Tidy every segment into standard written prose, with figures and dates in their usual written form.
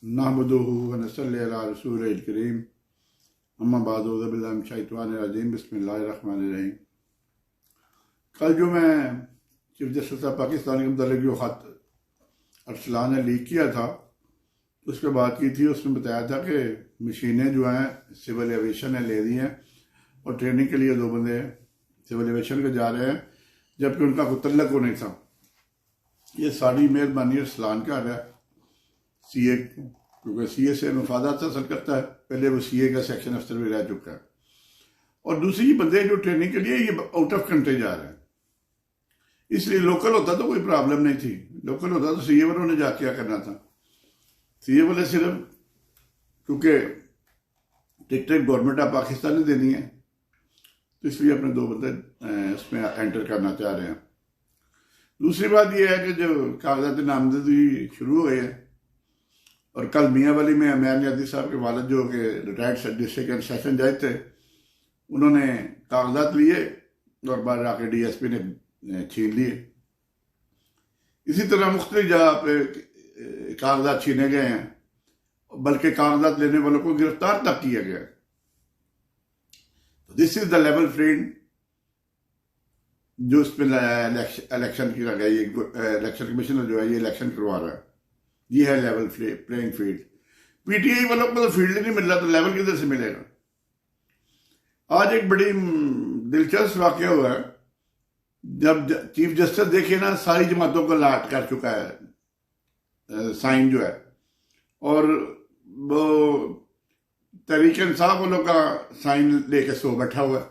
नहमदुहु व नसल्ली अला रसूलिल करीम अम्मा बाद औज़ु बिल्लाहि मिनश शैतानिर रजीम बिस्मिल्लाहिर रहमानिर रहीम। कल जो मैं चीफ जस्टिस ऑफ पाकिस्तान के मुतल्लिक़ जो ख़त अरसलान ने लीक किया था उस पर बात की थी। उसमें बताया था कि मशीनें जो हैं सिविल एविएशन ने ले दी हैं और ट्रेनिंग के लिए 2 बंदे सिविल एविएशन के जा रहे हैं, जबकि उनका कोई तल्लक को नहीं था। ये सारी मेहरबानी अरसलान का है सीए, क्योंकि सीए से मफादात हासिल करता है। पहले वो सीए का सेक्शन अफसर भी रह चुका है। और दूसरी बंदे जो ट्रेनिंग के लिए ये आउट ऑफ कंट्री जा रहे हैं, इसलिए लोकल होता तो कोई प्रॉब्लम नहीं थी। लोकल होता तो सीए वालों ने जाके क्या करना था। सीए वाले सिर्फ क्योंकि टिकट गवर्नमेंट ऑफ पाकिस्तान ने देनी है तो इसलिए अपने 2 बंदे उसमें एंटर करना चाह रहे हैं। दूसरी बात यह है कि जो कागजात नामजदगी शुरू हो गए हैं और कल मियाँ वाली में अमैन यादी साहब के वालिद जो कि रिटायर्ड डिस्ट्रिक्ट एंड सेशन जज थे, उन्होंने कागजात लिए और बाहर आके डीएसपी ने छीन लिए। इसी तरह मुख्तलिफ जगह पे कागजात छीने गए हैं, बल्कि कागजात लेने वालों को गिरफ्तार तक किया गया। This is the level field जो इसमें इलेक्शन की लगाई, इलेक्शन कमीशनर जो है ये इलेक्शन करवा रहा है। ये है लेवल प्लेइंग फील्ड। पीटीआई वालों को तो फील्ड ही नहीं मिल रहा तो लेवल किधर से मिलेगा। आज एक बड़ी दिलचस्प वाकया हुआ है, जब चीफ जस्टिस देखिए ना सारी जमातों को लाट कर चुका है साइन जो है, और वो तहरीक इंसाफ वालों का साइन लेके सो बैठा हुआ है।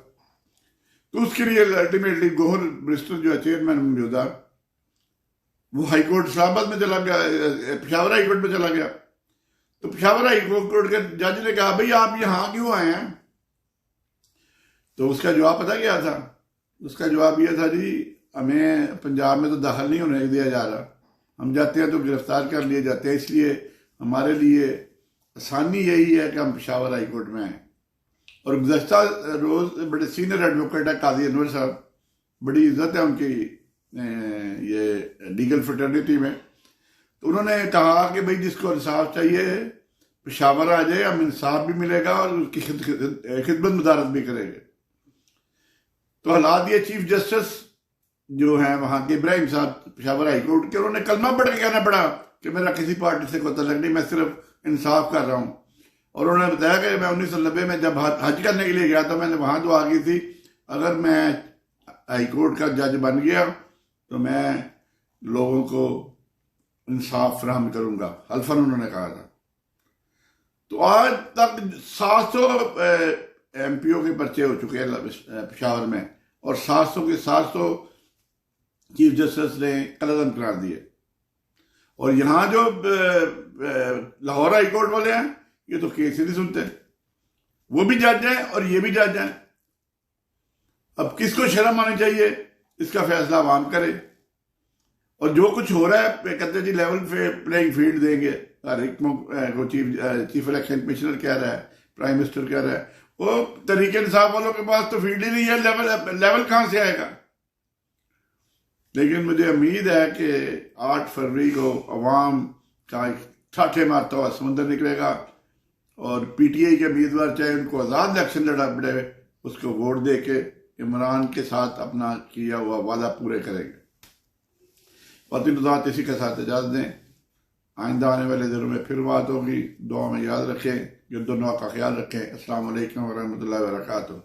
तो उसके लिए अल्टीमेटली गोहर ब्रिस्टल जो है चेयरमैन मौजूदा, वो हाईकोर्ट इस्लामाबाद में चला गया, पेशावर हाईकोर्ट में चला गया। तो पेशावर हाईकोर्ट के जज ने कहा भाई आप यहाँ क्यों आए हैं। तो उसका जवाब पता क्या था? उसका जवाब यह था जी हमें पंजाब में तो दाखिल नहीं होने दिया जा रहा, हम जाते हैं तो गिरफ्तार कर लिए जाते हैं, इसलिए हमारे लिए आसानी यही है कि हम पेशावर हाईकोर्ट में आए। और गुज़श्ता रोज बड़े सीनियर एडवोकेट है काजी अनवर साहब, बड़ी इज्जत है उनकी ये लीगल फ्रेटर्निटी में। तो उन्होंने कहा कि भाई जिसको इंसाफ चाहिए पेशावर आ जाए, हम इंसाफ भी मिलेगा और उसकी खिदमत मुदारत भी करेंगे। तो हालात ये चीफ जस्टिस जो है वहां के इब्राहिम साहब पेशावर हाईकोर्ट के, उन्होंने कलमा पढ़ के कहना पड़ा कि मेरा किसी पार्टी से कोई तल्लुक नहीं, मैं सिर्फ इंसाफ कर रहा हूँ। और उन्होंने बताया कि मैं 1990 में जब हज करने के लिए गया तो मैंने वहां दुआ की थी, अगर मैं हाईकोर्ट का जज बन गया तो मैं लोगों को इंसाफ फराहम करूंगा, हल्फन उन्होंने कहा था। तो आज तक 700 एमपीओ के पर्चे हो चुके हैं पेशावर में, और 700 के 700 चीफ जस्टिस ने कलअदम करार दिए। और यहाँ जो लाहौर हाईकोर्ट वाले हैं ये तो केस ही नहीं सुनते, वो भी जज हैं और ये भी जज हैं। अब किसको शर्म आनी चाहिए, इसका फैसला आवाम करे। और जो कुछ हो रहा है कहते जी लेवल प्लेइंग फील्ड देंगे, हर एक को चीफ इलेक्शन कमिश्नर कह रहा है, प्राइम मिनिस्टर कह रहा है, वो तरीके इंसाफ वालों के पास तो फील्ड ही नहीं है, लेवल कहां से आएगा। लेकिन मुझे उम्मीद है कि 8 फरवरी को अवाम का ठाठे मारता हुआ समुंदर निकलेगा और पीटीआई के उम्मीदवार चाहे उनको आजाद इलेक्शन लड़ा पड़े, उसको वोट दे के इमरान के साथ अपना किया हुआ वादा पूरे करेंगे। और इसी के साथ इजाजत दें, आइंदा आने वाले दिनों में फिर बात होगी। दुआ में याद रखें, ये दोनों का ख्याल रखें। अस्सलाम वालेकुम व रहमतुल्लाहि व बरकातुहू।